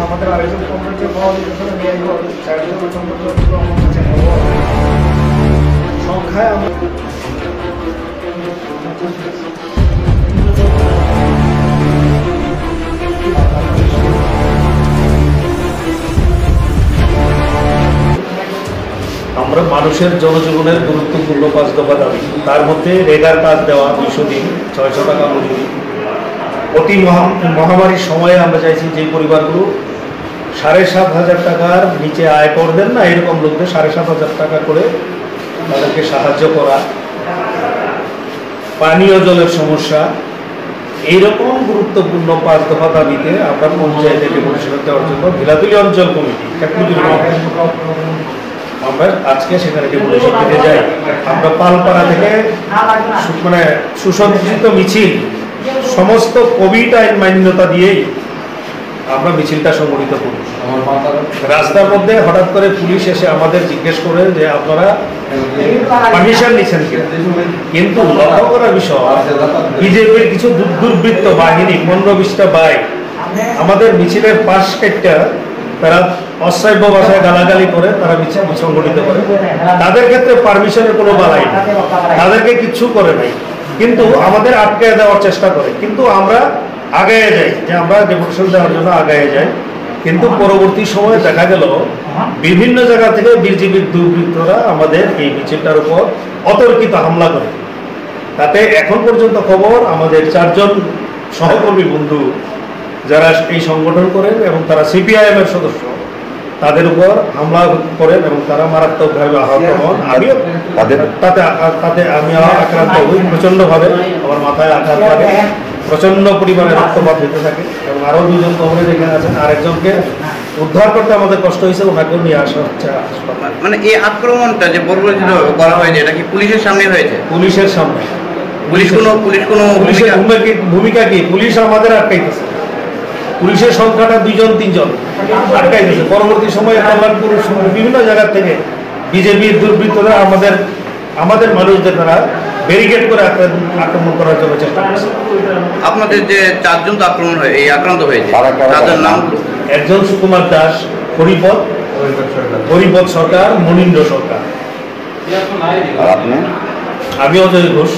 আমাদের আরেকজন কমিউনিটি পাওয়া সংখ্যায় আমরা মানুষের জনজীবনের গুরুত্বপূর্ণ 5 দফা দাবি, তার মধ্যে রেগার কাজ দেওয়া 200 দিন 600 টাকা মজুরি। অতি মহামারীর সময়ে আমরা চাইছি যে পরিবারগুলো 7,500 টাকার নিচে আয় করবেন না, এরকম লোকদের 7,500 টাকা করে তাদেরকে সাহায্য করা। পানীয় জলের সমস্যা, এইরকম গুরুত্বপূর্ণ 5 দফা দাবিতে আমরা পঞ্চায়েতে ডেপুটেশন দেওয়ার জন্য ভিলাতুলি অঞ্চল কমিটি আমরা আজকে সেখানে ডেপুটেশন দিতে যাই। আমরা পালপাড়া থেকে মানে সুসজ্জিত মিছিল, সমস্ত কোভিড আইন মান্যতা দিয়েই আমরা মিছিলটা সংগঠিত করি। রাস্তার মধ্যে হঠাৎ করে পুলিশ এসে আমাদের জিজ্ঞেস করে যে আপনারা পারমিশন নিচ্ছেন কি, কিন্তু লক্ষ্য করার বিষয় বিজেপির কিছু দুর্বৃত্ত বাহিনী 15-20টা বাইক আমাদের মিছিলের পাশ কেটে তারা অশ্রাব্য ভাষায় গালাগালি করে তারা মিছিল সংগঠিত করে। তাদের ক্ষেত্রে পারমিশনের কোনো বালাই নেই, তাদেরকে কিচ্ছু করে নাই, কিন্তু আমাদের আটকে দেওয়ার চেষ্টা করে। কিন্তু আমরা আগায়ে যাই, যে আমরা ডেপুটেশন দেওয়ার জন্য আগায়ে যাই, কিন্তু পরবর্তী সময়ে দেখা গেল বিভিন্ন জায়গা থেকে বিজেপির দুর্বৃত্তরা আমাদের এই মিছিলটার উপর অতর্কিত হামলা করে। তাতে এখন পর্যন্ত খবর আমাদের 4 জন সহকর্মী বন্ধু যারা এই সংগঠন করেন এবং তারা সিপিআইএম এর সদস্য, তাদের উপর হামলা করেন এবং তারা মারাত্মকভাবে আহত হন। আমিও তাতে আমি আক্রান্ত হই প্রচণ্ডভাবে, আমার মাথায় আঘাত লাগে, প্রচণ্ড পরিমাণে রক্তপাত হতে থাকে এবং আরও 2 জন কবরে যেখানে আছেন, আরেকজনকে উদ্ধার করতে আমাদের কষ্ট হয়েছে, ওনাকেও নিয়ে আসা হচ্ছে হাসপাতাল। মানে এই আক্রমণটা যে পরিকল্পিত করা হয়েছে, এটা কি পুলিশের সামনে হয়েছে? পুলিশের সামনে। পুলিশের ভূমিকা কি? পুলিশ আমাদের আটকাইতেছে, পুলিশের সংখ্যাটা 2 জন 3 জন আটকাইতেছে। পরবর্তী সময়ে কল্যাণপুর বিভিন্ন জায়গা থেকে বিজেপির দুর্বৃত্তরা আমাদের মানুষদের দ্বারা ব্যারিকেড করে আক্রমণ করার জন্য চেষ্টা করছে। আপনাদের যে 4 জন তো আক্রান্ত হয়েছে, তাদের নাম? একজন সুকুমার দাস, হরিপদ সরকার, মনীন্দ্র সরকার। আমি অজয় ঘোষ।